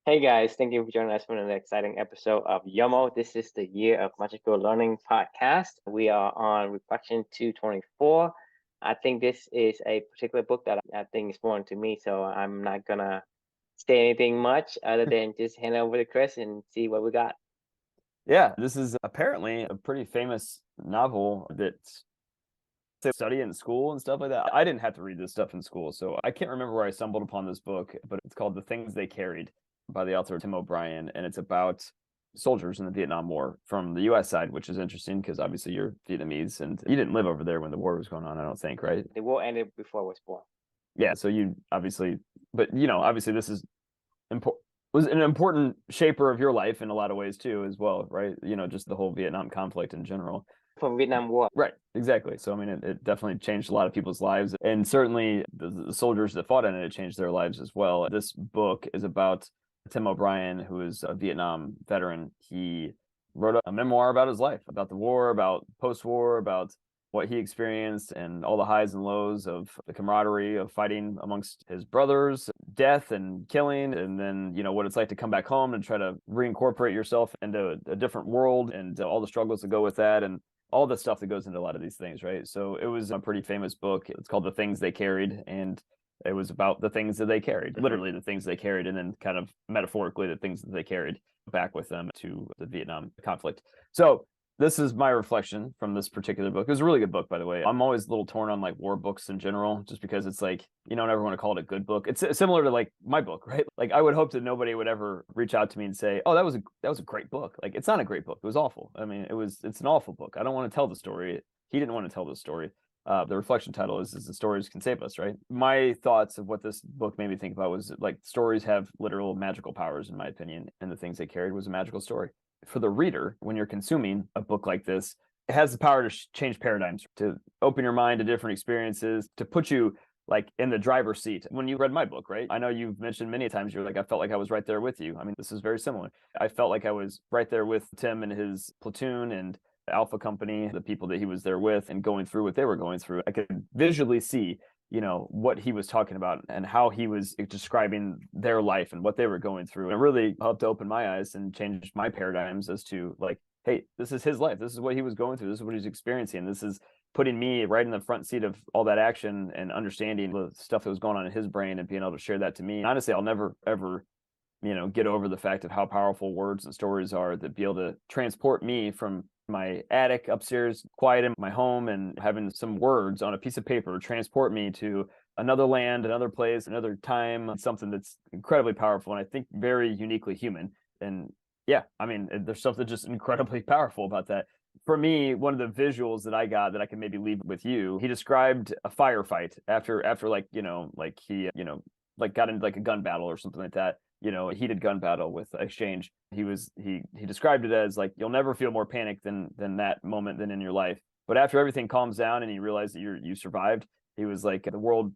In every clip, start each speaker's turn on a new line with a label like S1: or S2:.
S1: Hey guys, thank you for joining us for another exciting episode of YOML. This is the Year of Magical Learning podcast. We are on Reflection 224. I think this is a particular book that I think is important to me, so I'm not gonna say anything much other than just hand it over to Chris and see what we got.
S2: Yeah, this is apparently a pretty famous novel that they study in school and stuff like that. I didn't have to read this stuff in school, so I can't remember where I stumbled upon this book, but it's called The Things They Carried by the author Tim O'Brien, and it's about soldiers in the Vietnam War from the US side, which is interesting because obviously you're Vietnamese and you didn't live over there when the war was going on, I don't think, right?
S1: The war ended before I was born.
S2: Yeah, so you obviously, but obviously this is important, was an important shaper of your life in a lot of ways too, as well, right? Just the whole Vietnam conflict in general.
S1: From Vietnam War.
S2: Right, exactly. So, I mean, it definitely changed a lot of people's lives. And certainly the soldiers that fought in it, it changed their lives as well. This book is about Tim O'Brien, who is a Vietnam veteran. He wrote a memoir about his life, about the war, about post-war, about what he experienced and all the highs and lows of the camaraderie of fighting amongst his brothers, death and killing, and then, what it's like to come back home and try to reincorporate yourself into a different world and all the struggles that go with that. And all the stuff that goes into a lot of these things, right? So it was a pretty famous book. It's called The Things They Carried, and it was about the things that they carried, literally the things they carried, and then kind of metaphorically the things that they carried back with them to the Vietnam conflict. So this is my reflection from this particular book. It was a really good book, by the way. I'm always a little torn on like war books in general, just because it's like, I never want to call it a good book. It's similar to like my book, right? Like I would hope that nobody would ever reach out to me and say, "Oh, that was a great book." Like it's not a great book. It was awful. I mean, it's an awful book. I don't want to tell the story. He didn't want to tell the story. The reflection title is "The Stories Can Save Us," right? My thoughts of what this book made me think about was like stories have literal magical powers, in my opinion, and The Things They Carried was a magical story. For the reader, when you're consuming a book like this, it has the power to change paradigms, to open your mind to different experiences, to put you like in the driver's seat. When you read my book, right? I know you've mentioned many times, you're like, I felt like I was right there with you. I mean, this is very similar. I felt like I was right there with Tim and his platoon and the Alpha Company, the people that he was there with, and going through what they were going through. I could visually see what he was talking about and how he was describing their life and what they were going through. And it really helped to open my eyes and change my paradigms as to like, hey, this is his life. This is what he was going through. This is what he's experiencing. This is putting me right in the front seat of all that action and understanding the stuff that was going on in his brain and being able to share that to me. And honestly, I'll never, ever, get over the fact of how powerful words and stories are that be able to transport me from my attic upstairs, quiet in my home, and having some words on a piece of paper transport me to another land, another place, another time, something that's incredibly powerful and I think very uniquely human. And yeah, I mean, there's something just incredibly powerful about that. For me, one of the visuals that I got that I can maybe leave with you, he described a firefight after like, like he, like got into like a gun battle or something like that, a heated gun battle with exchange. He described it as like, you'll never feel more panic than that moment than in your life. But after everything calms down and you realize that you survived, he was like, the world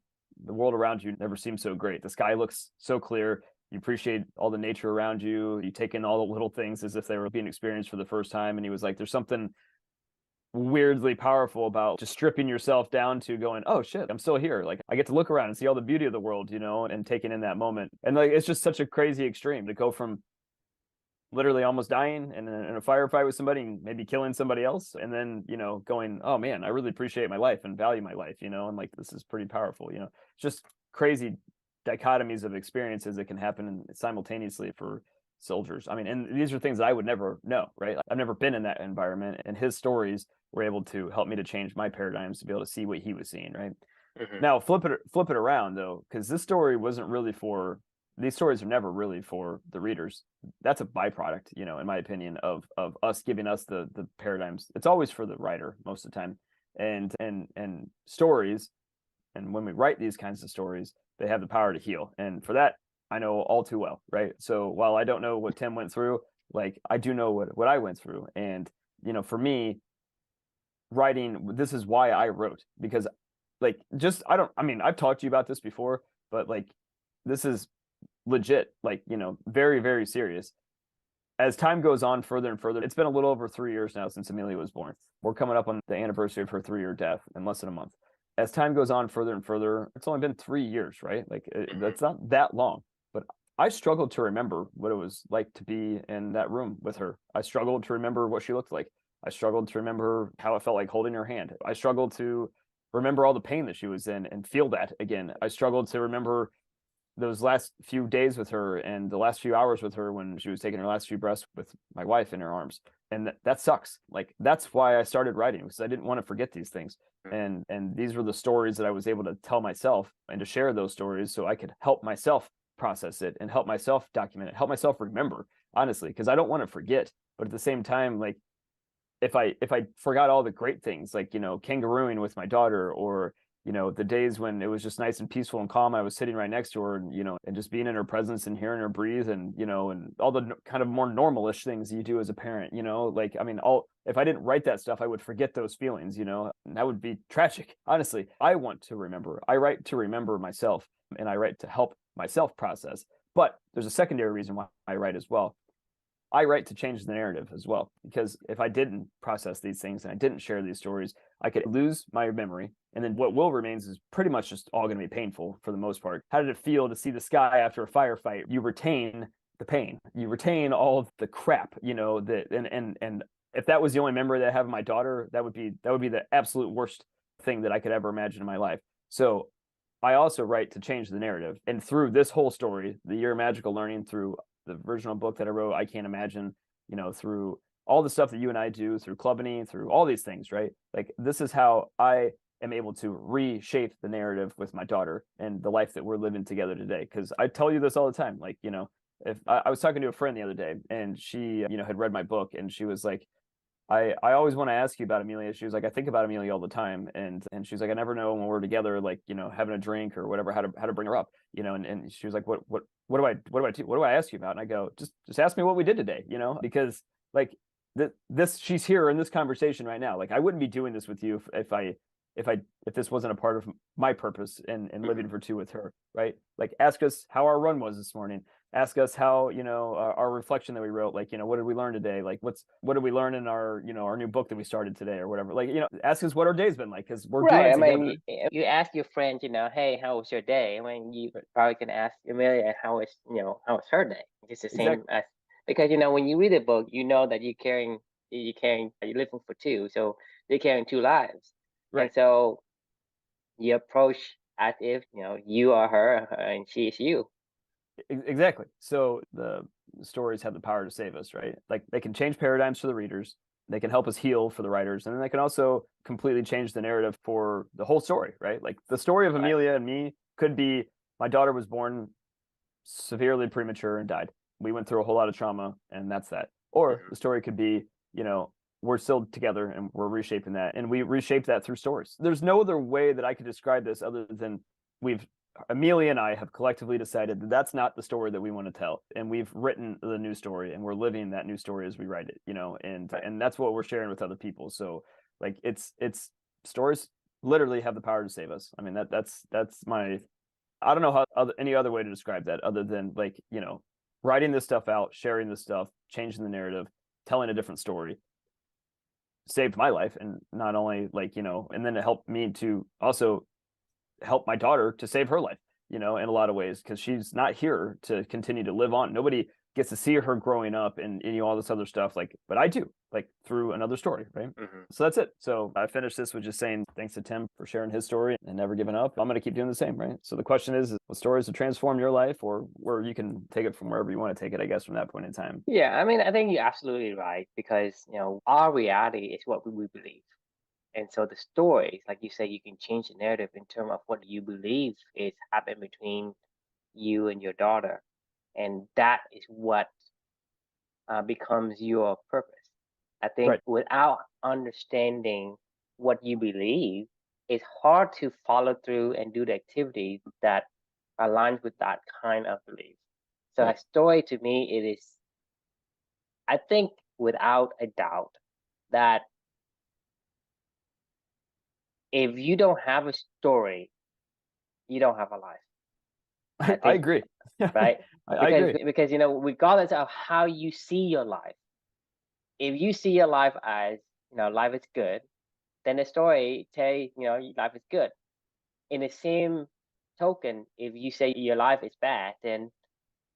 S2: around you never seems so great. The sky looks so clear. You appreciate all the nature around you. You take in all the little things as if they were being experienced for the first time. And he was like, there's something weirdly powerful about just stripping yourself down to going, oh shit, I'm still here. Like I get to look around and see all the beauty of the world, and taking in that moment. And like it's just such a crazy extreme to go from literally almost dying in a firefight with somebody and maybe killing somebody else, and then going, oh man, I really appreciate my life and value my life, and like this is pretty powerful. It's just crazy dichotomies of experiences that can happen simultaneously for soldiers. I mean, and these are things that I would never know, right? I've never been in that environment, and his stories were able to help me to change my paradigms to be able to see what he was seeing, right? Now flip it around though, because this story wasn't really for, these stories are never really for the readers. That's a byproduct, in my opinion, of us giving us the paradigms. It's always for the writer most of the time. And stories, and when we write these kinds of stories, they have the power to heal. And for that, I know all too well, right? So while I don't know what Tim went through, like I do know what I went through. And, for me, writing, this is why I wrote, because like, I've talked to you about this before, but like, this is legit, like, very, very serious. As time goes on further and further, it's been a little over 3 years now since Amelia was born. We're coming up on the anniversary of her 3-year death in less than a month. As time goes on further and further, it's only been 3 years, right? Like that's not that long, but I struggled to remember what it was like to be in that room with her. I struggled to remember what she looked like. I struggled to remember how it felt like holding her hand. I struggled to remember all the pain that she was in and feel that again. I struggled to remember those last few days with her and the last few hours with her when she was taking her last few breaths with my wife in her arms. And that sucks. Like that's why I started writing, because I didn't want to forget these things. And these were the stories that I was able to tell myself and to share those stories so I could help myself process it and help myself document it, help myself remember, honestly, because I don't want to forget. But at the same time, like if I forgot all the great things, like, kangarooing with my daughter, or the days when it was just nice and peaceful and calm, I was sitting right next to her, and and just being in her presence and hearing her breathe, and and all the kind of more normalish things you do as a parent, like, I mean, all if I didn't write that stuff, I would forget those feelings, and that would be tragic. Honestly, I want to remember. I write to remember myself, and I write to help myself process. But there's a secondary reason why I write as well. I write to change the narrative as well, because if I didn't process these things and I didn't share these stories, I could lose my memory. And then what will remains is pretty much just all going to be painful for the most part. How did it feel to see the sky after a firefight? You retain the pain, you retain all of the crap, that, and if that was the only memory that I have of my daughter, that would be the absolute worst thing that I could ever imagine in my life. So I also write to change the narrative. And through this whole story, the Year of Magical Learning, through the original book that I wrote, I Can't Imagine, through all the stuff that you and I do, through Clubany, through all these things, right? Like, this is how I am able to reshape the narrative with my daughter and the life that we're living together today. Because I tell you this all the time, like, if I was talking to a friend the other day, and she, had read my book, and she was like, I always want to ask you about Amelia. She was like, I think about Amelia all the time, and she's like, I never know when we're together, like, having a drink or whatever, how to bring her up, and she was like, what do I ask you about? And I go, just ask me what we did today, because, like, this she's here in this conversation right now. Like, I wouldn't be doing this with you if this wasn't a part of my purpose and living for two with her, right? Like, ask us how our run was this morning. Ask us how, our reflection that we wrote, like, what did we learn today? Like, what did we learn in our, our new book that we started today, or whatever? Like, ask us what our day's been like, because we're doing
S1: Right.
S2: it
S1: I
S2: together.
S1: mean, you ask your friend, hey, how was your day? I mean, you probably can ask Amelia how was her day? Just the same
S2: Exactly.
S1: as, because when you read a book, you know that you're living for two, so you're carrying two lives, and
S2: Right.
S1: so you approach as if you are her, and she is you.
S2: Exactly. So the stories have the power to save us, right? Like, they can change paradigms for the readers, they can help us heal for the writers, and then they can also completely change the narrative for the whole story, right? Like, the story of
S1: Right.
S2: Amelia and me could be, my daughter was born severely premature and died. We went through a whole lot of trauma, and that's that. Or
S1: Mhm.
S2: the story could be, we're still together and we're reshaping that, and we reshape that through stories. There's no other way that I could describe this other than we've Amelia and I have collectively decided that that's not the story that we want to tell, and we've written the new story, and we're living that new story as we write it, and
S1: Right.
S2: and that's what we're sharing with other people. So, like, it's stories literally have the power to save us. I mean, that's my, I don't know how any other way to describe that other than, like, writing this stuff out, sharing this stuff, changing the narrative, telling a different story saved my life. And not only, like, and then it helped me to also help my daughter to save her life, in a lot of ways, because she's not here to continue to live on. Nobody gets to see her growing up and all this other stuff, like, but I do, like, through another story, right?
S1: Hmm.
S2: So that's it. So I finished this with just saying thanks to Tim for sharing his story and never giving up. I'm going to keep doing the same, right? So the question is what stories have transformed your life, or where you can take it from wherever you want to take it, I guess, from that point in time.
S1: Yeah, I mean, I think you're absolutely right, because our reality is what we believe. And so the stories, like you say, you can change the narrative in terms of what you believe is happening between you and your daughter. And that is what becomes your purpose. I think
S2: Right.
S1: without understanding what you believe, it's hard to follow through and do the activities that aligns with that kind of belief. So a
S2: Right.
S1: story to me, it is, I think, without a doubt, that if you don't have a story, you don't have a life. I
S2: I
S1: think,
S2: agree.
S1: right?
S2: I
S1: Because
S2: agree.
S1: regardless of how you see your life, if you see your life as life is good, then the story tell life is good. In the same token, if you say your life is bad, then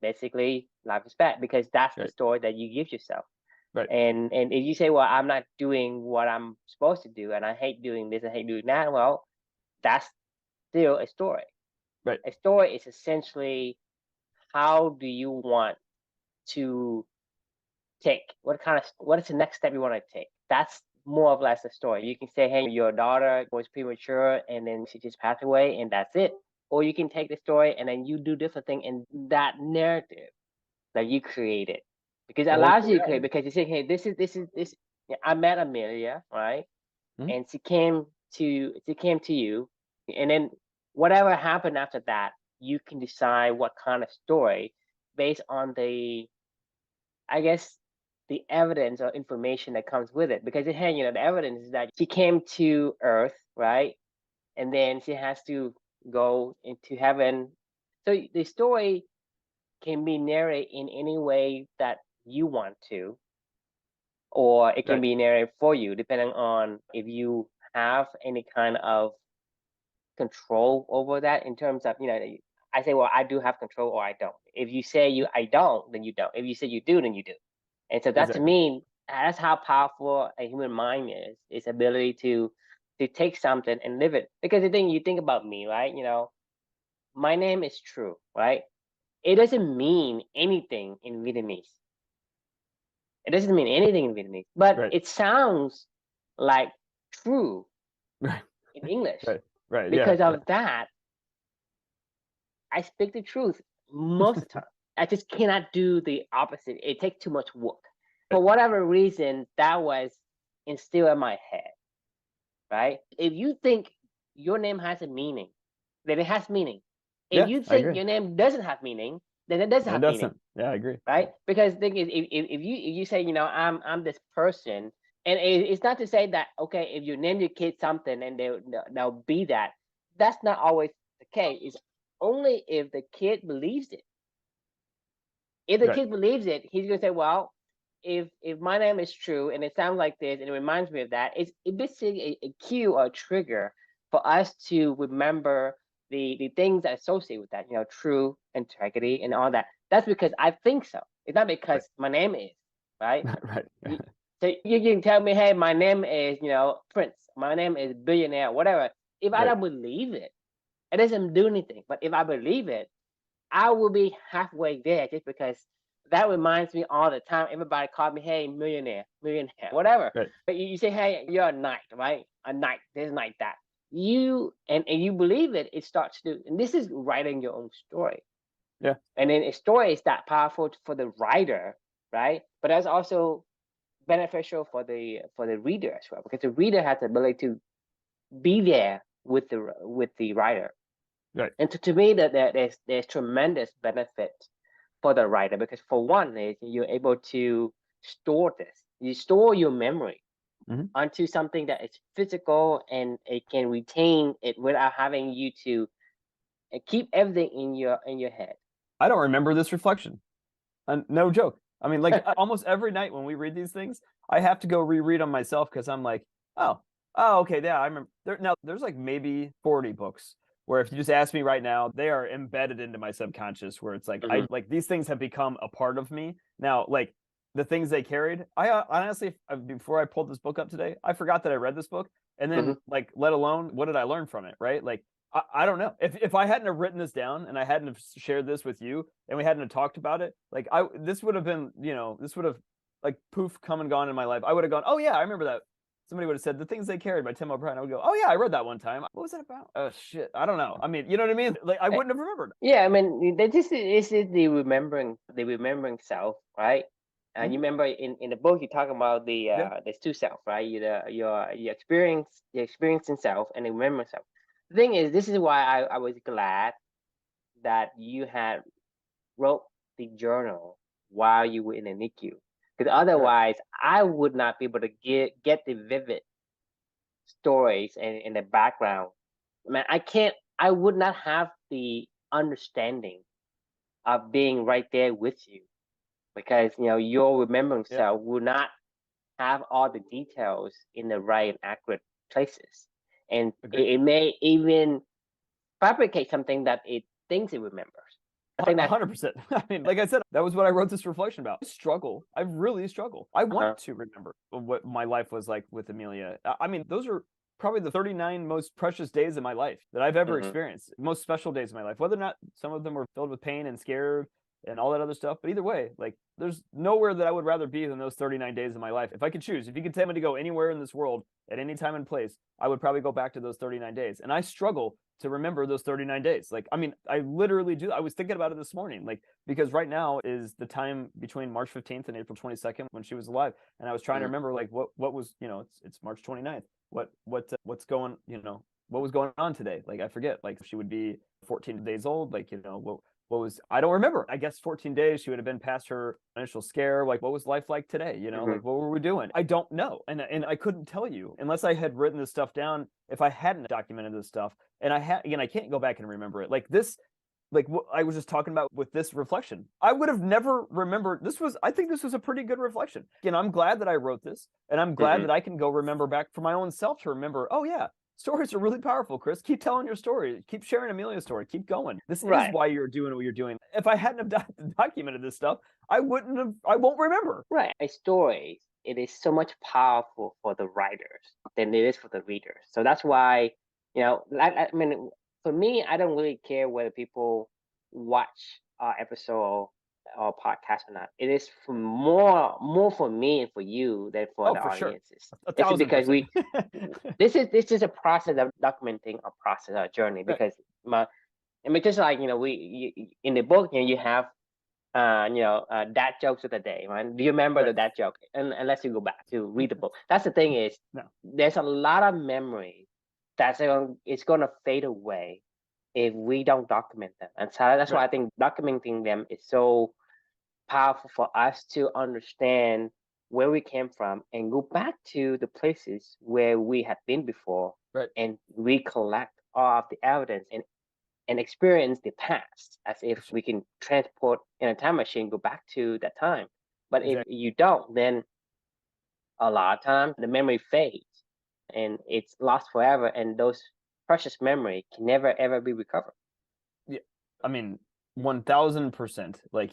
S1: basically life is bad, because that's the
S2: Right.
S1: story that you give yourself.
S2: Right.
S1: And if you say, well, I'm not doing what I'm supposed to do, and I hate doing this, I hate doing that, well, that's still a story.
S2: Right.
S1: A story is essentially, how do you want to take, what is the next step you want to take? That's more or less a story. You can say, hey, your daughter was premature and then she just passed away, and that's it. Or you can take the story and then you do different thing in that narrative that you created, because it
S2: Well,
S1: allows you to create, because you say, hey, this. Yeah, I met Amelia, right?
S2: mhm.
S1: And she came to you, and then whatever happened after that, you can decide what kind of story, based on the, I guess, the evidence or information that comes with it. Because hey, the evidence is that she came to Earth, right? And then she has to go into heaven. So the story can be narrated in any way that you want to, or it can
S2: Right.
S1: be narrated for you, depending on if you have any kind of control over that, in terms of, I say, well, I do have control, or I don't. If you say I don't, then you don't. If you say you do, then you do. And so that, to
S2: Exactly.
S1: me, that's how powerful a human mind is, its ability to take something and live it. Because the thing, you think about me, right? My name is True, right? It doesn't mean anything in Vietnamese. It doesn't mean anything in Vietnamese, but
S2: Right.
S1: it sounds like true
S2: Right.
S1: in English.
S2: Right. Right. Yeah.
S1: Because
S2: Yeah.
S1: of that, I speak the truth most of the time. I just cannot do the opposite. It takes too much work. For
S2: Right.
S1: whatever reason, that was instilled in my head, right? If you think your name has a meaning, then it has meaning. If
S2: Yeah.
S1: you
S2: I
S1: think
S2: agree.
S1: your name doesn't have meaning, then it doesn't
S2: And it
S1: have meaning,
S2: doesn't. Yeah. I agree.
S1: right? Because the thing is, if you say, I'm this person, and it's not to say that, okay, if you name your kid something and they'll be that. That's not always the case. It's only if the kid believes it. If the
S2: Right.
S1: kid believes it, he's gonna say, well, if my name is True and it sounds like this and it reminds me of that, it's basically a cue or a trigger for us to remember the things that associate with that, true, integrity, and all that. That's because I think so. It's not
S2: Right.
S1: because my name is, right.
S2: Right.
S1: You- so you can tell me, hey, my name is, Prince, my name is Billionaire, whatever. If I
S2: Right.
S1: don't believe it, it doesn't do anything. But if I believe it, I will be halfway there, just because that reminds me all the time. Everybody call me, hey, millionaire, millionaire, whatever.
S2: Right.
S1: But you say, hey, you're a knight, right? A knight, this knight, that. And you believe it, it starts to, and this is writing your own story.
S2: Yeah.
S1: And then a story is that powerful for the writer, right? But that's also beneficial for the reader as well, because the reader has the ability to be there with the writer.
S2: Right.
S1: And to me, that there's tremendous benefit for the writer, because for one is you're able to store this. You store your memory
S2: Hmm.
S1: onto something that is physical, and it can retain it without having you to keep everything in your head.
S2: I don't remember this reflection. And no joke. I mean, like almost every night when we read these things, I have to go reread them myself because I'm like, oh, oh, okay, yeah, I remember. Now there's like maybe 40 books where if you just ask me right now, they are embedded into my subconscious. Where it's like I
S1: Mhm.
S2: like these things have become a part of me now. Like the things they carried, I honestly before I pulled this book up today, I forgot that I read this book, and then
S1: Mhm.
S2: like let alone what did I learn from it, right? Like I don't know. If I hadn't have written this down and I hadn't have shared this with you and we hadn't have talked about it, like this would have been, this would have like poof come and gone in my life. I would have gone, oh yeah, I remember that. Somebody would have said The Things They Carried by Tim O'Brien. I would go, oh yeah, I read that one time. What was it about? Oh shit, I don't know. I mean, you know what I mean? Like I
S1: Eh,
S2: wouldn't have remembered.
S1: Yeah, I mean, this is the remembering self, right? And you
S2: Mhm.
S1: remember in the book you talk about
S2: Yeah.
S1: there's two self, right? Your experiencing self and the remembering self. The thing is, this is why I was glad that you had wrote the journal while you were in the NICU, because
S2: Right.
S1: otherwise I would not be able to get the vivid stories and in the background. Man, I would not have the understanding of being right there with you, because your remembering
S2: Yeah.
S1: self will not have all the details in the right and accurate places, and
S2: Agreed.
S1: it may even fabricate something that it thinks it remembers. I think that
S2: 100%. I mean, like I said, that was what I wrote this reflection about. I struggle. I really struggle. I
S1: uh-huh.
S2: want to remember what my life was like with Amelia. I mean, those are probably the 39 most precious days of my life that I've ever experienced. Most special days of my life, whether or not some of them were filled with pain and scared and all that other stuff. But either way, like there's nowhere that I would rather be than those 39 days of my life. If I could choose, if you could tell me to go anywhere in this world at any time and place, I would probably go back to those 39 days. And I struggle to remember those 39 days. Like, I mean, I literally do. I was thinking about it this morning, like, because right now is the time between March 15th and April 22nd when she was alive. And I was trying to remember, like, what was, it's March 29th. What's going, what was going on today? Like, I forget, like she would be 14 days old. Like, what was, I don't remember. I guess 14 days she would have been past her initial scare. Like, what was life like today? Like, what were we doing? I don't know. And I couldn't tell you unless I had written this stuff down. If I hadn't documented this stuff, and I can't go back and remember it. Like this, like what I was just talking about with this reflection, I would have never remembered. I think this was a pretty good reflection. And I'm glad that I wrote this, and I'm glad that I can go remember back for my own self to remember, oh yeah, stories are really powerful, Chris. Keep telling your story. Keep sharing Amelia's story. Keep going. This is why you're doing what you're doing. If I hadn't have documented this stuff, I won't remember.
S1: Right. A story, it is so much powerful for the writers than it is for the readers. So that's why, I mean, for me, I don't really care whether people watch our episode or podcast or not. It is for more for me and for you than for the audiences.
S2: Sure.
S1: It's because this is a process of documenting a process, a journey. Because just like in the book, you have dad jokes of the day, right? Do you remember the dad joke? And unless you go back to read the book, that's the thing is, there's a lot of memory it's going to fade away if we don't document them. And so that's why I think documenting them is so powerful for us to understand where we came from and go back to the places where we have been before, and recollect all of the evidence and experience the past as if we can transport in a time machine, go back to that time. But if you don't, then a lot of times the memory fades and it's lost forever, and those precious memory can never ever be recovered.
S2: Yeah, I mean, 1000%. Like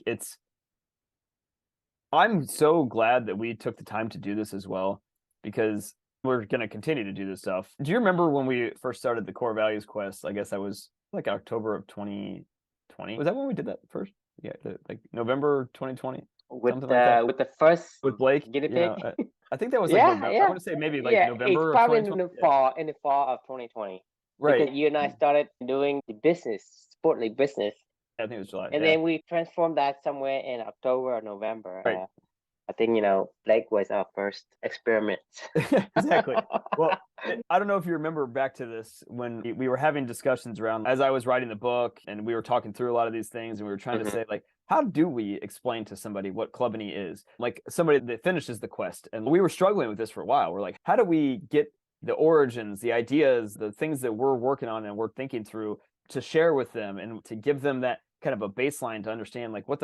S2: I'm so glad that we took the time to do this as well, because we're going to continue to do this stuff. Do you remember when we first started the core values quest? I guess that was like October of 2020. Was that when we did that first? Yeah, like November 2020.
S1: With the first
S2: with Blake
S1: guinea pig.
S2: I think that was like November. I want to say maybe like November.
S1: It's probably in the fall of 2020.
S2: Right.
S1: Because you and I started doing the business, Sportly business.
S2: I think it was July.
S1: And then we transformed that somewhere in October or November.
S2: Right.
S1: I think, Blake was our first experiment.
S2: Exactly. Well, I don't know if you remember back to this when we were having discussions around, as I was writing the book, and we were talking through a lot of these things, and we were trying to say, like, how do we explain to somebody what Clubany is? Like somebody that finishes the quest. And we were struggling with this for a while. We're like, how do we get the origins, the ideas, the things that we're working on and we're thinking through to share with them and to give them that kind of a baseline to understand, like, what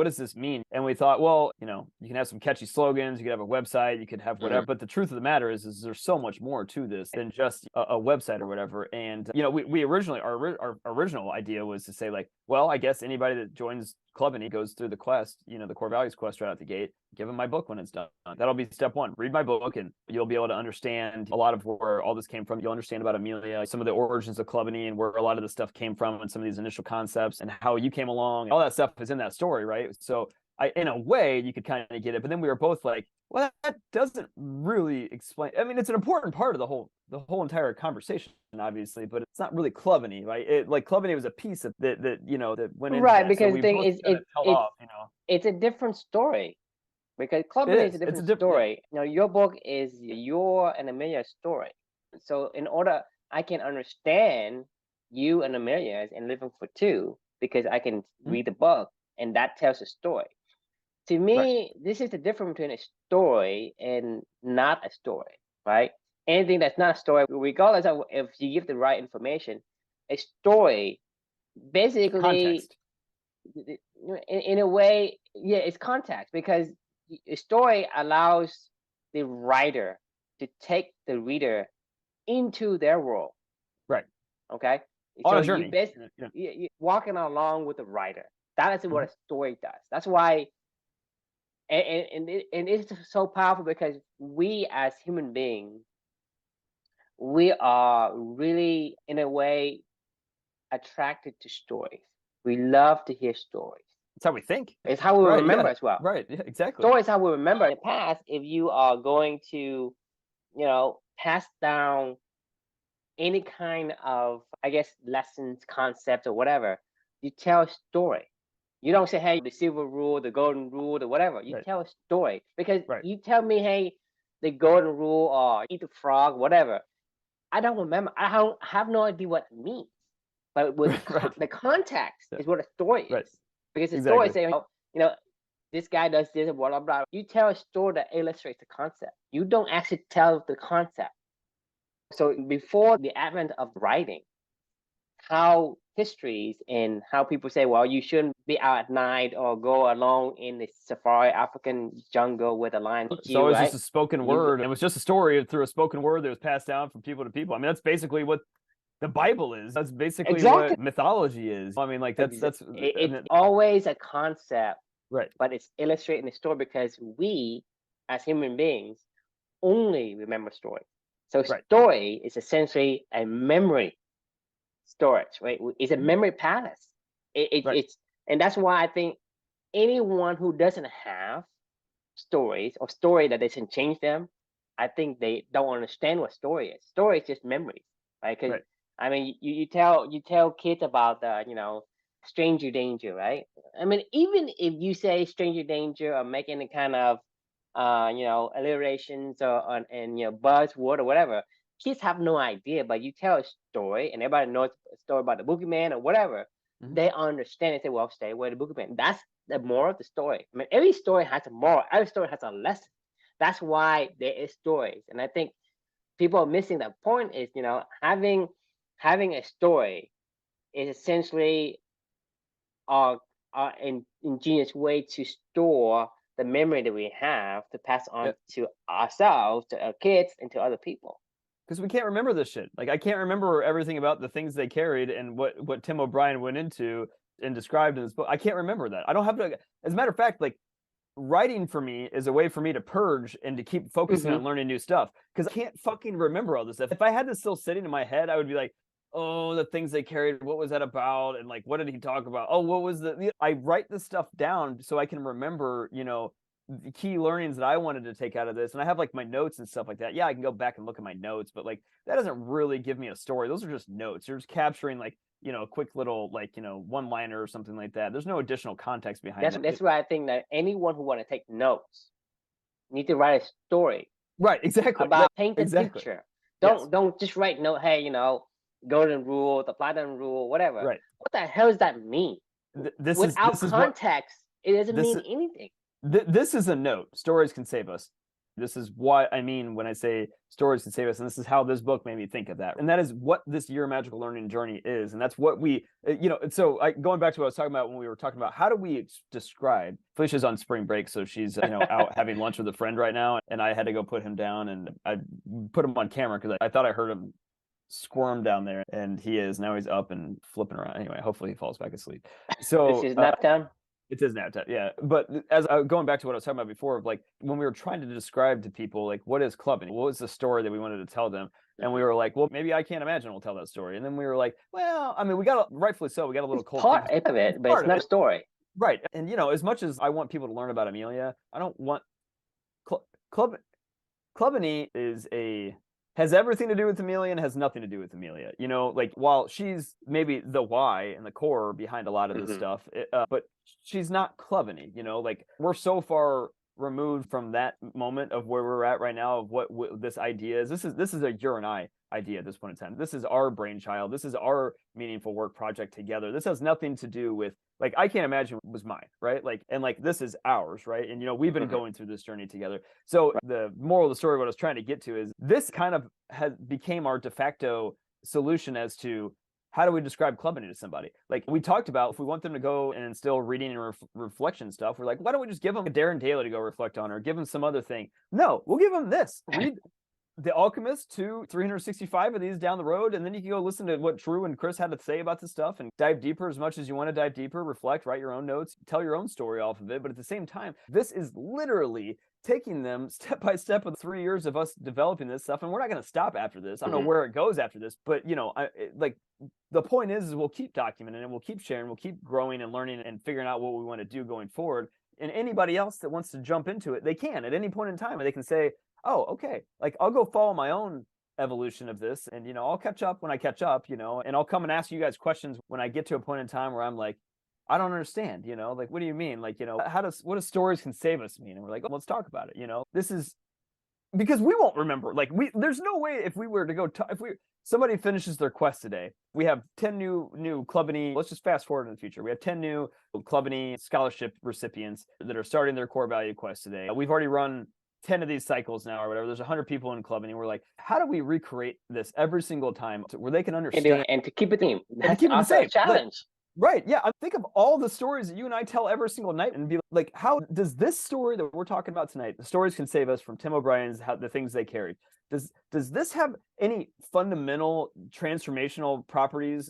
S2: does this mean? And we thought, well, you can have some catchy slogans, you could have a website, you could have whatever, but the truth of the matter is there's so much more to this than just a website or whatever. And we originally, our original idea was to say, like, well, I guess anybody that joins Clubany goes through the quest, the core values quest right out the gate, give them my book when it's done. That'll be step one. Read my book and you'll be able to understand a lot of where all this came from. You'll understand about Amelia, some of the origins of Clubany and where a lot of the stuff came from and some of these initial concepts and how you came along. All that stuff is in that story, right? So in a way, you could kind of get it. But then we were both like, well, that doesn't really explain. I mean, it's an important part of the whole entire conversation, obviously, but it's not really Clubany, right? Like Clubany was a piece of that went into
S1: right,
S2: that.
S1: because
S2: so
S1: the thing is, it's a different story. Because Clubany is a different story. Your book is your and Amelia's story. So in order I can understand you and Amelia's and Living for Two, because I can read the book and that tells a story. To me, this is the difference between a story and not a story, right? Anything that's not a story, regardless of if you give the right information, a story basically
S2: context.
S1: In a way, it's context, because a story allows the writer to take the reader into their world.
S2: Right.
S1: Okay.
S2: On
S1: So
S2: a
S1: you
S2: journey.
S1: basically you walking along with the writer. That is what a story does. That's why, and it's so powerful because we as human beings, we are really in a way attracted to stories. We love to hear stories.
S2: It's how we think.
S1: It's how we
S2: Right.
S1: remember
S2: Yeah.
S1: as well.
S2: Right. Yeah, exactly.
S1: Stories how we remember in the past. If you are going to, pass down any kind of, I guess, lessons, concepts, or whatever, you tell a story. You don't say, hey, the silver rule, the golden rule, or whatever. You
S2: Right.
S1: tell a story because
S2: Right.
S1: you tell me, hey, the golden rule or eat the frog, whatever. I don't remember. have no idea what it means. But with
S2: Right.
S1: the context
S2: Yeah.
S1: is what a story
S2: Right.
S1: is. Because the story
S2: Exactly.
S1: is saying, this guy does this, blah, blah, blah. You tell a story that illustrates the concept. You don't actually tell the concept. So before the advent of writing, how histories and how people say, well, you shouldn't be out at night or go alone in the safari African jungle with a lion eat
S2: It's
S1: you,
S2: always
S1: right?
S2: just a spoken
S1: You
S2: word. It was just a story through a spoken word that was passed down from people to people. I mean, that's basically what the Bible is. That's basically
S1: exactly.
S2: what mythology is. I mean, like that's
S1: It's always a concept,
S2: right.
S1: but it's illustrating the story because we, as human beings, only remember stories. So
S2: Right.
S1: story is essentially a memory storage, right? It's a memory palace.
S2: Right.
S1: It's and that's why I think anyone who doesn't have stories or story that doesn't change them, I think they don't understand what story is. Story is just memories, right? Because
S2: Right.
S1: I mean, you tell kids about the stranger danger, right? I mean, even if you say stranger danger or make any kind of alliterations or and buzzword or whatever, kids have no idea. But you tell a story and everybody knows a story about the boogeyman or whatever,
S2: Mhm.
S1: they understand and say, well, stay away the boogeyman. That's the moral of the story. I mean, every story has a moral. Every story has a lesson. That's why there is stories, and I think people are missing that point. Is having a story is essentially our ingenious way to store the memory that we have to pass
S2: Yeah.
S1: on to ourselves, to our kids, and to other people.
S2: Because we can't remember this shit. Like I can't remember everything about the things they carried and what Tim O'Brien went into and described in this book. I can't remember that. I don't have to. As a matter of fact, like writing for me is a way for me to purge and to keep focusing
S1: Mm-hmm.
S2: on learning new stuff because I can't fucking remember all this stuff. If I had this still sitting in my head, I would be like, oh, the things they carried, what was that about? And like, what did he talk about? Oh, what was I write this stuff down so I can remember, the key learnings that I wanted to take out of this. And I have like my notes and stuff like that. Yeah, I can go back and look at my notes, but like that doesn't really give me a story. Those are just notes. You're just capturing like, a quick little like, one liner or something like that. There's no additional context behind
S1: That's why I think that anyone who want to take notes need to write a story
S2: Right, exactly.
S1: about paint a
S2: Exactly.
S1: picture.
S2: Yes.
S1: Don't just write note. Hey, golden rule, the platinum rule, whatever.
S2: Right.
S1: What the hell does that mean? Without
S2: This is what
S1: context, it doesn't
S2: this
S1: mean anything.
S2: this is a note. Stories can save us. This is what I mean when I say stories can save us, and this is how this book made me think of that. And that is what this year of magical learning journey is, and that's what we, So going back to what I was talking about when we were talking about how do we describe. Felicia's on spring break, so she's out having lunch with a friend right now, and I had to go put him down, and I put him on camera because I thought I heard him squirm down there, and he is now. He's up and flipping around. Anyway, hopefully he falls back asleep. So
S1: This is nap time.
S2: it is nap time, yeah. But as going back to what I was talking about before, of like when we were trying to describe to people like what is clubbing, what was the story that we wanted to tell them, and we were like, well, maybe I Can't Imagine will tell that story, and then we were like, well, I mean, we got rightfully so, we got a little cold
S1: Part
S2: feet.
S1: of it, but it's not a story.
S2: Right, and as much as I want people to learn about Amelia, I don't want Clubbany has everything to do with Amelia and has nothing to do with Amelia. Like while she's maybe the why and the core behind a lot of this stuff, but she's not Clubbany. Like we're so far removed from that moment of where we're at right now of what this idea is. This is a you and I idea at this point in time. This is our brainchild. This is our meaningful work project together. This has nothing to do with like I Can't Imagine was mine, right? Like and like this is ours, right? And we've been going through this journey together. So the moral of the story, what I was trying to get to is this kind of became our de facto solution as to how do we describe Clubbing to somebody? Like we talked about, if we want them to go and instill reading and reflection stuff, we're like, why don't we just give them a Darren Daly to go reflect on, or give them some other thing? No, we'll give them this. The Alchemist, 365 of these down the road, and then you can go listen to what Drew and Chris had to say about this stuff and dive deeper as much as you want to dive deeper, reflect, write your own notes, tell your own story off of it. But at the same time, this is literally taking them step by step of 3 years of us developing this stuff, and we're not going to stop after this. I don't know where it goes after this, but like the point is we'll keep documenting and we'll keep sharing, we'll keep growing and learning and figuring out what we want to do going forward. And anybody else that wants to jump into it, they can at any point in time. They can say, oh, okay, like I'll go follow my own evolution of this, and I'll catch up when I catch up, and I'll come and ask you guys questions when I get to a point in time where I'm like, I don't understand, like, what do you mean? Like, what do stories can save us mean? And we're like, oh, let's talk about it. This is because we won't remember. Like, there's no way if we were to go if somebody finishes their quest today, we have 10 new Clubany. Let's just fast forward in the future. We have 10 new Clubany scholarship recipients that are starting their core value quest today. We've already run 10 of these cycles now or whatever. There's 100 people in Clubany. We're like, how do we recreate this every single time where they can understand
S1: and to keep it theme?
S2: That's keep it the same
S1: challenge.
S2: Right. Yeah. I think of all the stories that you and I tell every single night and be like, how does this story that we're talking about tonight, the stories can save us from Tim O'Brien's, the things they carried. Does this have any fundamental transformational properties?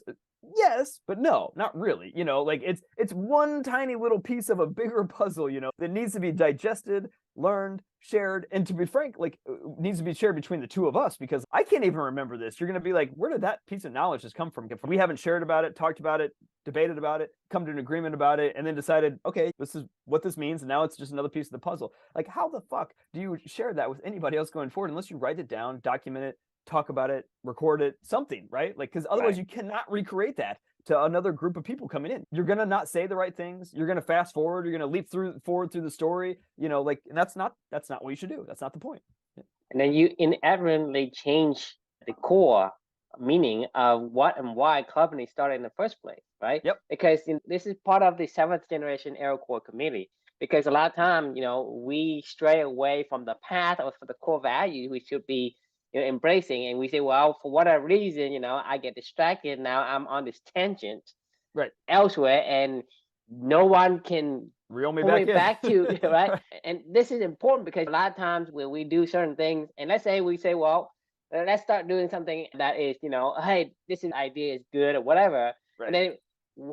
S2: Yes, but no, not really. Like it's one tiny little piece of a bigger puzzle, that needs to be digested, learned, shared, and to be frank, like needs to be shared between the two of us, because I can't even remember this. You're going to be like, where did that piece of knowledge just come from? We haven't shared about it, talked about it, debated about it, come to an agreement about it, and then decided, okay, this is what this means, and now it's just another piece of the puzzle. Like, how the fuck do you share that with anybody else going forward unless you write it down, document it, talk about it, record it, something, right? Like, because otherwise you cannot recreate that to another group of people coming in. You're gonna not say the right things. You're gonna fast forward. You're gonna leap forward through the story. Like, and that's not what you should do. That's not the point.
S1: And then you inadvertently change the core meaning of what and why Clubany started in the first place, right?
S2: Yep.
S1: Because this is part of the 7th generation AeroCore community. Because a lot of time, we stray away from the path or for the core value we should be embracing, and we say, well, for whatever reason, I get distracted. Now I'm on this tangent elsewhere, and no one can
S2: reel me
S1: back to right. And this is important because a lot of times when we do certain things, and let's say we say, well, let's start doing something that is, hey, idea is good or whatever, and then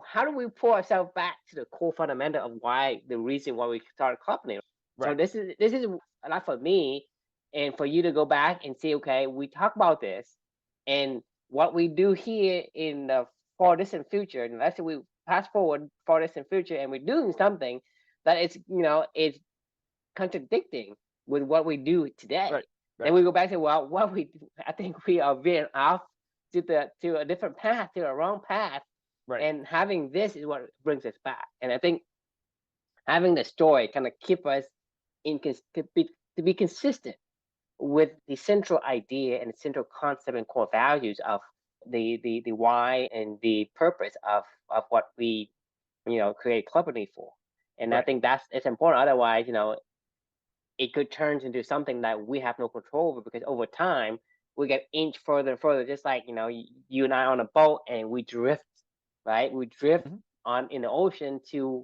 S1: how do we pull ourselves back to the core fundamental of the reason why we started Clubany? So this is a lot for me. And for you to go back and say, okay, we talk about this, and what we do here in the far distant future, and let's say we fast forward far distant future, and we're doing something that is contradicting with what we do today. And we go back to, well, what we do, I think we are veering off to a different path, to a wrong path. And having this is what brings us back. And I think having the story kind of keep us to be consistent with the central idea and the central concept and core values of the why and the purpose of what we create Clubany for. And I think it's important. Otherwise, it could turn into something that we have no control over, because over time we get inch further and further, just like you and I on a boat, and we drift, right? We drift on in the ocean to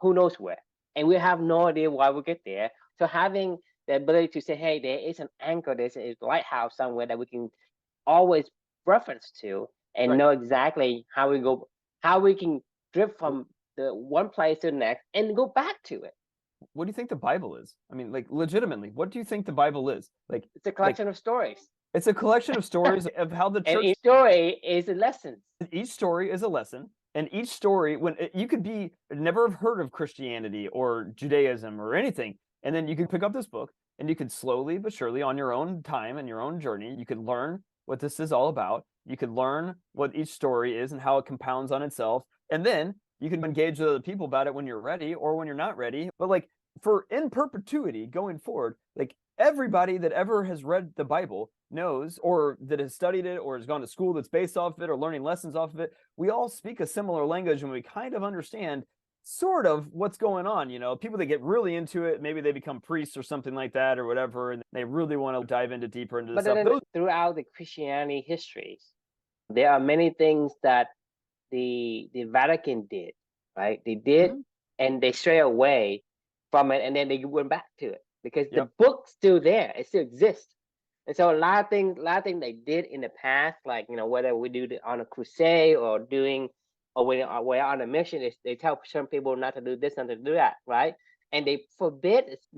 S1: who knows where, and we have no idea why we get there. So having the ability to say, hey, there is an anchor, there's a lighthouse somewhere that we can always reference to, and know exactly how we can drift from the one place to the next and go back to it.
S2: What do you think the Bible is? I mean, like, legitimately, what do you think the Bible is? Like,
S1: it's a collection of stories.
S2: It's a collection of stories of how the church.
S1: And each story is a lesson.
S2: Each story is a lesson. And each story, when you could never have heard of Christianity or Judaism or anything, and then you could pick up this book and you could slowly but surely, on your own time and your own journey, you could learn what this is all about. You could learn what each story is and how it compounds on itself. And then you can engage with other people about it when you're ready or when you're not ready. But like, for in perpetuity going forward, like, everybody that ever has read the Bible knows, or that has studied it or has gone to school that's based off of it or learning lessons off of it, we all speak a similar language and we kind of understand sort of what's going on. People that get really into it, maybe they become priests or something like that or whatever, and they really want to dive deeper into this stuff.
S1: Throughout the Christianity histories, there are many things that the Vatican did, right? They did, and they stray away from it, and then they went back to it, because the book's still there, it still exists. And so a lot of things they did in the past, like, whether we do it on a crusade or doing, or when we're on a mission, they tell certain people not to do this, not to do that, right? And they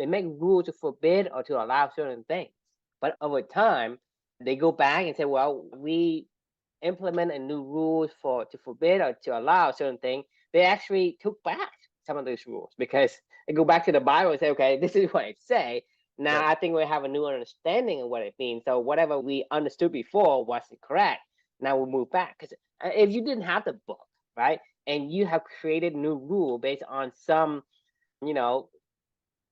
S1: make rules to forbid or to allow certain things. But over time, they go back and say, well, we implement a new rules to forbid or to allow certain things. They actually took back some of those rules because they go back to the Bible and say, okay, this is what it say. Now
S2: Right.
S1: I think we have a new understanding of what it means. So whatever we understood before wasn't correct. Now we move back because if you didn't have the book, right, and you have created new rule based on some, you know,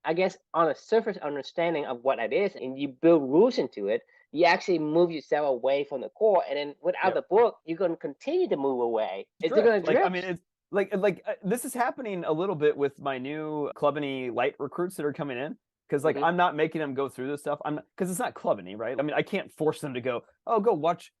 S1: I guess on a surface understanding of what it is, and you build rules into it, you actually move yourself away from the core. And then without
S2: Yep.
S1: the book, you're going to continue to move away. It's
S2: Drift.
S1: going to
S2: Like, I mean,
S1: drift.
S2: it's like this is happening a little bit with my new Clubany light recruits that are coming in. Because like
S1: Hmm.
S2: I'm not making them go through this stuff. Because it's not Clubany, right? I mean, I can't force them to go, oh, go watch,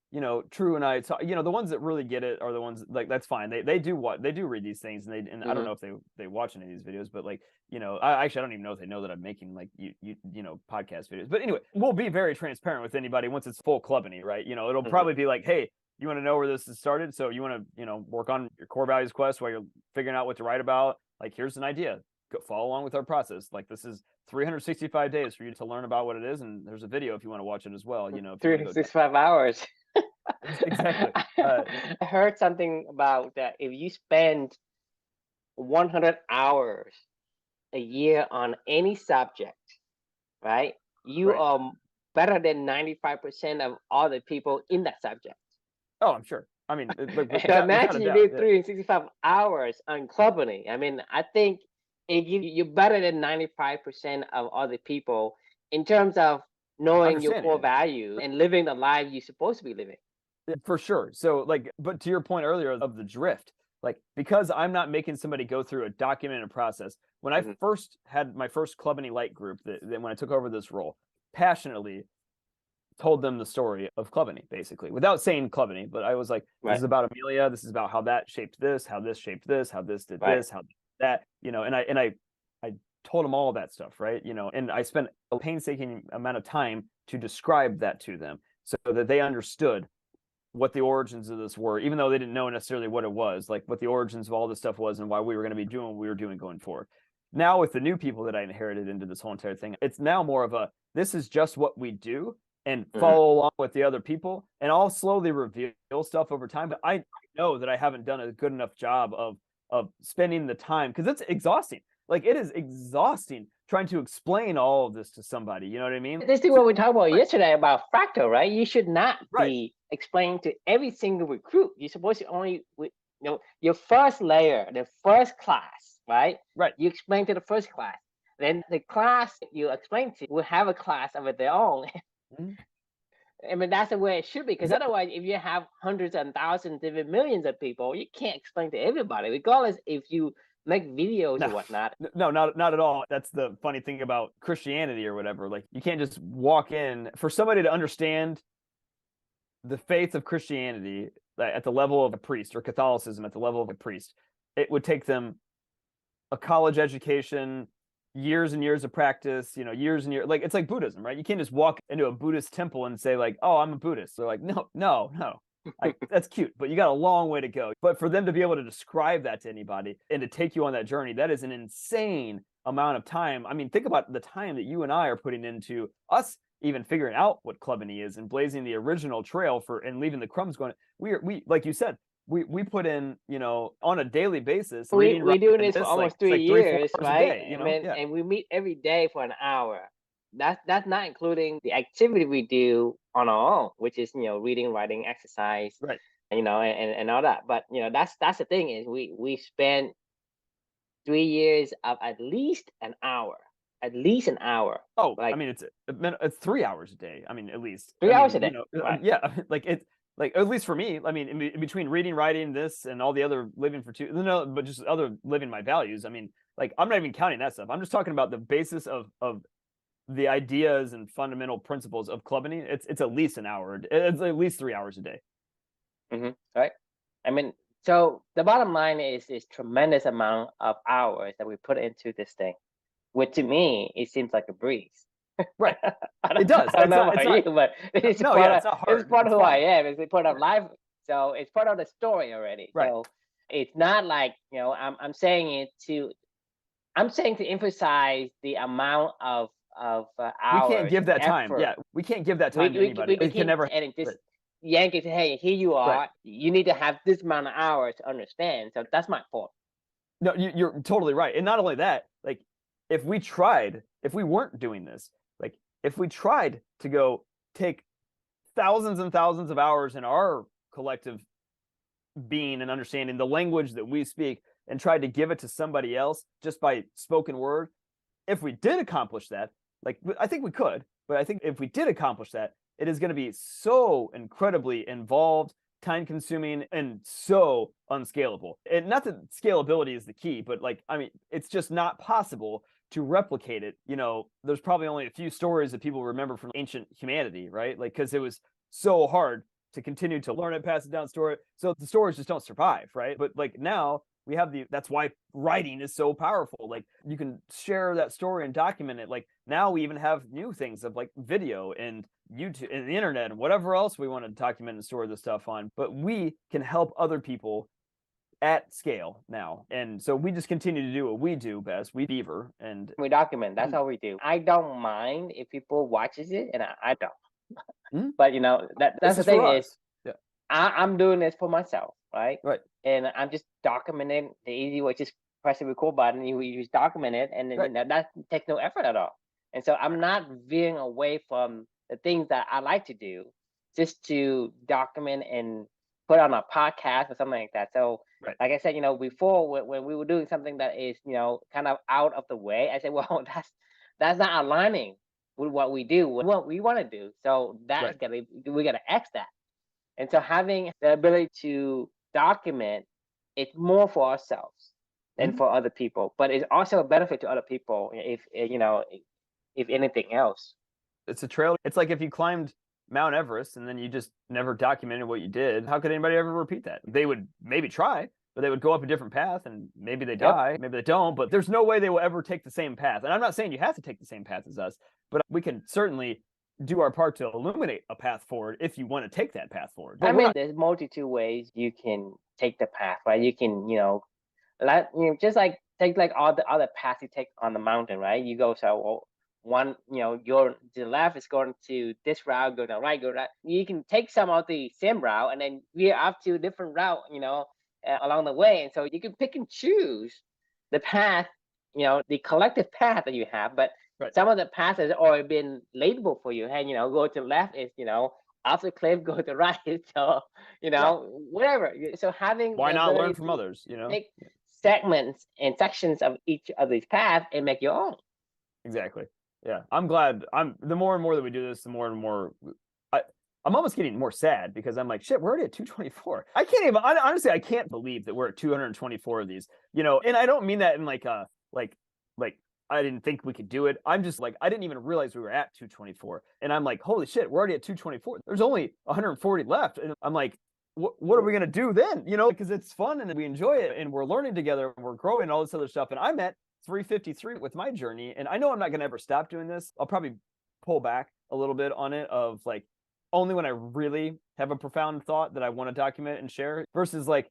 S2: True and I talk. The ones that really get it are the ones like that's fine. They do what they do read these things, and I don't
S1: Hmm.
S2: know if they watch any of these videos, but like, I actually I don't even know if they know that I'm making like podcast videos. But anyway, we'll be very transparent with anybody once it's full Clubany, right? It'll
S1: Hmm.
S2: probably be like, hey, you want to know where this has started, so you want to work on your core values quest while you're figuring out what to write about. Like, here's an idea. Go follow along with our process. Like, this is 365 days for you to learn about what it is, and there's a video if you want to watch it as well. If you want to go
S1: 365 hours.
S2: exactly.
S1: I heard something about that. If you spend 100 hours a year on any subject, right, you
S2: Right.
S1: are better than 95% of all the people in that subject.
S2: Oh, I'm sure. I mean,
S1: So
S2: without a
S1: imagine you
S2: doubt.
S1: do
S2: Yeah.
S1: 365 hours on Clubberly. I mean, I think you're better than 95% of other people in terms of knowing your
S2: Understanding
S1: core
S2: it.
S1: value and living the life you're supposed to be living.
S2: Yeah, for sure. So, like, but to your point earlier of the drift, like, because I'm not making somebody go through a documented process. When I
S1: Hmm.
S2: first had my first Clubany Light group, that when I took over this role, passionately told them the story of Clubany, basically, without saying Clubany, but I was like, this
S1: Right,
S2: is about Amelia. This is about how that shaped this, how this shaped this, how this did
S1: right.
S2: this, how that, and I told them all that stuff, right? And I spent a painstaking amount of time to describe that to them so that they understood what the origins of this were, even though they didn't know necessarily what it was, like what the origins of all this stuff was and why we were going to be doing what we were doing going forward. Now, with the new people that I inherited into this whole entire thing, it's now more of a this is just what we do and
S1: Hmm.
S2: follow along with the other people. And I'll slowly reveal stuff over time. But I know that I haven't done a good enough job of spending the time because it's exhausting. Like, it is exhausting trying to explain all of this to somebody. You know what I mean?
S1: This is what we talked about yesterday about fractal, right? You should not
S2: Right,
S1: be explaining to every single recruit. You're supposed to only, your first layer, the first class, right?
S2: right.
S1: You explain to the first class. Then the class you explain to will have a class of their own.
S2: Mhm.
S1: I mean, that's the way it should be. Because
S2: Exactly.
S1: otherwise, if you have hundreds and thousands, even millions of people, you can't explain to everybody, regardless if you make videos or
S2: No,
S1: whatnot.
S2: no, not at all. That's the funny thing about Christianity or whatever. Like, you can't just walk in for somebody to understand the faith of Christianity at the level of a priest, or Catholicism at the level of a priest. It would take them a college education, years and years of practice, years and years. Like, it's like Buddhism, right? You can't just walk into a Buddhist temple and say like, "Oh, I'm a Buddhist." They're like, "No, no, no." That's cute, but you got a long way to go. But for them to be able to describe that to anybody and to take you on that journey, that is an insane amount of time. I mean, think about the time that you and I are putting into us even figuring out what Clubany is and blazing the original trail for and leaving the crumbs going. We like you said, we put in, on a daily basis, reading,
S1: We
S2: writing,
S1: doing
S2: and
S1: this for
S2: this, like,
S1: almost
S2: it's
S1: three
S2: like 3 4
S1: years,
S2: hours a
S1: right?
S2: day,
S1: I mean,
S2: yeah.
S1: and we meet every day for an hour. That's not including the activity we do on our own, which is reading, writing, exercise,
S2: Right.
S1: and all that. But that's the thing is we spend 3 years of at least an hour,
S2: Oh, I
S1: like
S2: mean, it's 3 hours a day. I mean, at least. I
S1: 3 hours
S2: mean,
S1: a day, right?
S2: yeah, like it's like at least for me. I mean, in between reading, writing, this, and all the other living for two, no, but just other living my values. I mean, like, I'm not even counting that stuff. I'm just talking about the basis of the ideas and fundamental principles of Clubany. It's at least an hour. It's at least 3 hours a day.
S1: Right. I mean, so the bottom line is this tremendous amount of hours that we put into this thing, which to me it seems like a breeze.
S2: Right.
S1: I
S2: It does.
S1: don't
S2: It's
S1: know
S2: not.
S1: about
S2: It's
S1: you,
S2: not.
S1: but it's
S2: No.
S1: part
S2: Yeah.
S1: of
S2: It's not
S1: it's
S2: hard.
S1: part of
S2: It's
S1: who I
S2: fun.
S1: am. It's part of
S2: Right.
S1: life. So it's part of the story already.
S2: Right.
S1: So it's not like, I'm saying it to I'm saying to emphasize the amount of
S2: We can't
S1: hours
S2: give
S1: and
S2: that time.
S1: effort
S2: Yeah. We can't give that
S1: we
S2: time to anybody.
S1: we
S2: It can
S1: can
S2: never.
S1: and just
S2: Right.
S1: yank it. Hey, here you
S2: Right.
S1: are. You need to have this amount of hours to understand. So that's my point.
S2: No, you're totally right. And not only that, like if we weren't doing this, like if we tried to go take thousands and thousands of hours in our collective being and understanding the language that we speak and tried to give it to somebody else just by spoken word, if we did accomplish that, like I think we could, but I think if we did accomplish that, it is going to be so incredibly involved, time consuming, and so unscalable. And not that scalability is the key, but like, I mean, it's just not possible to replicate it. There's probably only a few stories that people remember from ancient humanity, right? Like, because it was so hard to continue to learn it, pass it down, store it. So the stories just don't survive, right? But like now we have that's why writing is so powerful. Like you can share that story and document it. Like now we even have new things of like video and YouTube and the internet and whatever else we want to document and store the stuff on. But we can help other people at scale now. And so we just continue to do what we do best. We beaver and
S1: We document. That's all we do. I don't mind if people watches it, and I don't.
S2: Mhm.
S1: But that's
S2: This
S1: the
S2: is for
S1: thing is
S2: us. Yeah.
S1: I'm doing this for myself, right?
S2: Right.
S1: And I'm just documenting the easy way. Just press the record button. You just document it, and then
S2: Right.
S1: that takes no effort at all. And so I'm not veering away from the things that I like to do, just to document and put on a podcast or something like that. So,
S2: Right.
S1: like I said, before when we were doing something that is kind of out of the way, I said, well, that's not aligning with what we do, with what we want to do. So
S2: Right.
S1: we gotta X that. And so having the ability to document, it's more for ourselves than
S2: Mhm.
S1: for other people, but it's also a benefit to other people if anything else.
S2: It's a trail. It's like if you climbed Mount Everest and then you just never documented what you did, how could anybody ever repeat that? They would maybe try, but they would go up a different path and maybe they
S1: Yep.
S2: die, maybe they don't, but there's no way they will ever take the same path. And I'm not saying you have to take the same path as us, but we can certainly do our part to illuminate a path forward if you want to take that path forward. But
S1: I
S2: we're
S1: mean,
S2: not.
S1: there's multitude ways you can take the path, right? You can, just like take like all the other paths you take on the mountain, right? You go so well, one, you're to the left is going to this route, go to the right, go to that. You can take some of the same route and then veer up to a different route, along the way. And so you can pick and choose the path, the collective path that you have. But
S2: Right.
S1: some of the paths has already been labeled for you. Hey, go to the left is, off the cliff, go to the right. So,
S2: Yeah.
S1: whatever. So having
S2: Why
S1: the
S2: not learn
S1: ability
S2: from
S1: to
S2: others,
S1: take segments and sections of each of these paths and make your own.
S2: Exactly. Yeah. I'm glad. The more and more that we do this, the more and more I, I'm almost getting more sad because I'm like, shit, we're already at 224. I can't even honestly, I can't believe that we're at 224 of these, and I don't mean that in like like I didn't think we could do it. I'm just like, I didn't even realize we were at 224. And I'm like, holy shit, we're already at 224. There's only 140 left. And I'm like, what are we going to do then? Because it's fun and we enjoy it and we're learning together and we're growing and all this other stuff. And I'm at 353 with my journey. And I know I'm not going to ever stop doing this. I'll probably pull back a little bit on it of like only when I really have a profound thought that I want to document and share versus like,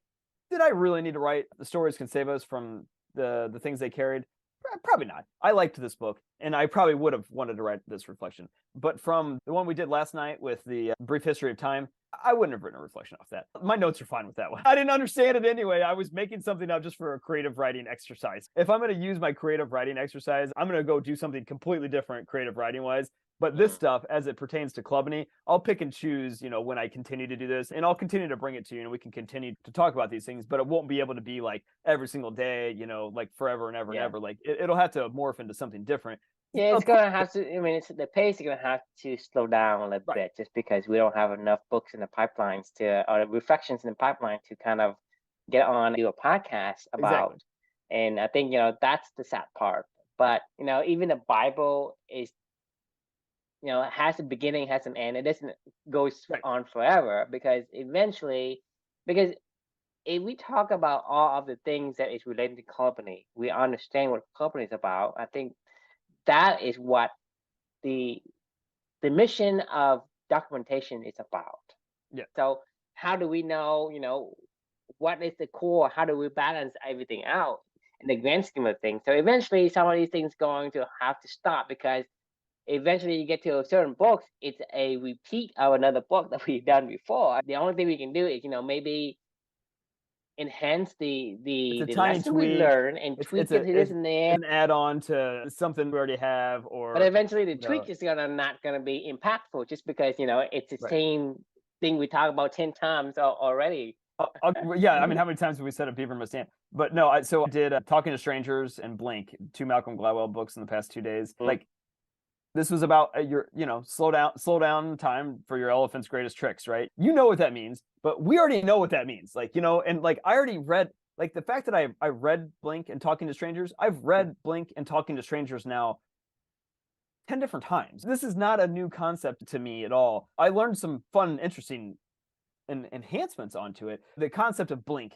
S2: did I really need to write the stories can save us from the things they carried? Probably not. I liked this book and I probably would have wanted to write this reflection. But from the one we did last night with the brief history of time, I wouldn't have written a reflection off that. My notes are fine with that one. I didn't understand it anyway. I was making something up just for a creative writing exercise. If I'm going to use my creative writing exercise, I'm going to go do something completely different creative writing wise. But this stuff, as it pertains to Clubney, I'll pick and choose, when I continue to do this, and I'll continue to bring it to you, and we can continue to talk about these things. But it won't be able to be like every single day, like forever and ever and ever. Like it'll have to morph into something different.
S1: Yeah, it's gonna have to. I mean, the pace is gonna have to slow down a little bit, just because we don't have enough books in the pipelines or reflections in the pipeline to kind of get on do a podcast about.
S2: Exactly.
S1: And I think that's the sad part. But even the Bible is it has a beginning, has an end. It doesn't goes on forever because eventually, because if we talk about all of the things that is related to company, we understand what company is about. I think that is what the mission of documentation is about.
S2: Yeah.
S1: So how do we know, what is the core? How do we balance everything out in the grand scheme of things? So eventually some of these things going to have to stop, because eventually you get to a certain books, it's a repeat of another book that we've done before. The only thing we can do is, maybe enhance the
S2: It's
S1: the
S2: a
S1: the
S2: tiny
S1: lesson we
S2: tweak.
S1: learn and tweak it to this
S2: It's
S1: and there.
S2: an add-on to something we already have,
S1: But
S2: or
S1: eventually the
S2: you know,
S1: tweak is not gonna be impactful, just because it's the
S2: right.
S1: same thing we talk about 10 times already.
S2: Yeah, I mean, how many times have we said a beaver must stand? But no, so I did Talking to Strangers and Blink, two Malcolm Gladwell books in the past 2 days.
S1: Mm.
S2: Like, this was about your, slow down time for your elephant's greatest tricks, right? You know what that means, but we already know what that means. Like, and like I already read, like the fact that I read Blink and Talking to Strangers, I've read Blink and Talking to Strangers now 10 different times. This is not a new concept to me at all. I learned some fun, interesting enhancements onto it. The concept of Blink,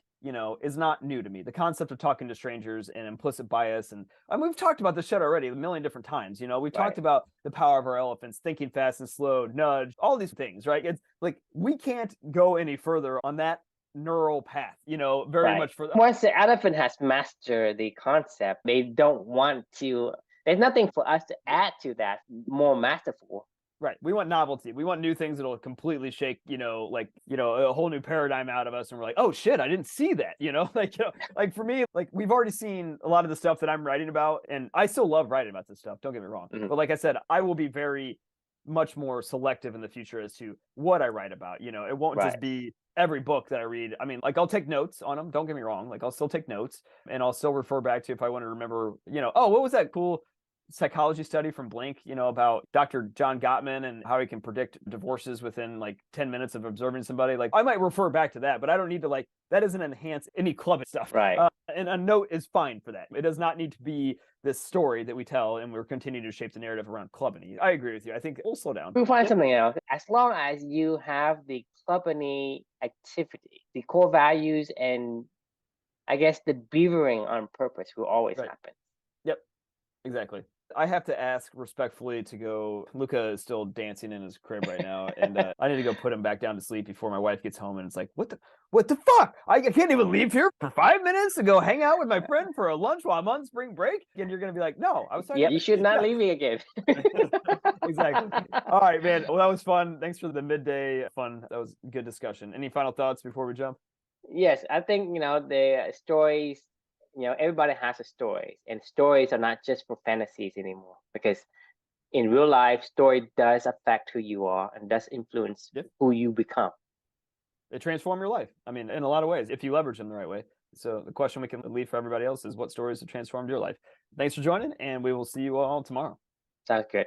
S2: is not new to me. The concept of talking to strangers and implicit bias, and we've talked about this shit already a million different times. We've talked about the power of our elephants, thinking fast and slow, nudge, all these things, right? It's like we can't go any further on that neural path, very
S1: Right.
S2: much for
S1: Once the elephant has mastered the concept, they don't want to. There's nothing for us to add to that more masterful.
S2: Right. We want novelty. We want new things that'll completely shake, a whole new paradigm out of us. And we're like, oh shit, I didn't see that, like for me, like we've already seen a lot of the stuff that I'm writing about. And I still love writing about this stuff. Don't get me wrong.
S1: Mhm.
S2: But like I said, I will be very much more selective in the future as to what I write about. It won't just be every book that I read. I mean, like I'll take notes on them. Don't get me wrong. Like I'll still take notes and I'll still refer back to if I want to remember, oh, what was that cool psychology study from Blink, about Dr. John Gottman and how he can predict divorces within like 10 minutes of observing somebody. Like I might refer back to that, but I don't need to that doesn't enhance any club stuff.
S1: Right.
S2: And a note is fine for that. It does not need to be this story that we tell and we're continuing to shape the narrative around clubbing. I agree with you. I think we'll slow down.
S1: We'll find something else. As long as you have the clubbing activity, the core values, and I guess the beavering on purpose will always happen.
S2: Yep, exactly. I have to ask respectfully to go. Luca is still dancing in his crib right now, and I need to go put him back down to sleep before my wife gets home. And it's like, what the fuck? I can't even leave here for 5 minutes to go hang out with my friend for a lunch while I'm on spring break. And you're gonna be like, no, I was talking.
S1: Yeah, you should not leave me again.
S2: Exactly. All right, man. Well, that was fun. Thanks for the midday fun. That was a good discussion. Any final thoughts before we jump?
S1: Yes, I think the stories. Everybody has a story, and stories are not just for fantasies anymore, because in real life, story does affect who you are and does influence who you become.
S2: They transform your life. I mean, in a lot of ways, if you leverage them the right way. So the question we can leave for everybody else is, what stories have transformed your life? Thanks for joining, and we will see you all tomorrow.
S1: Sounds good.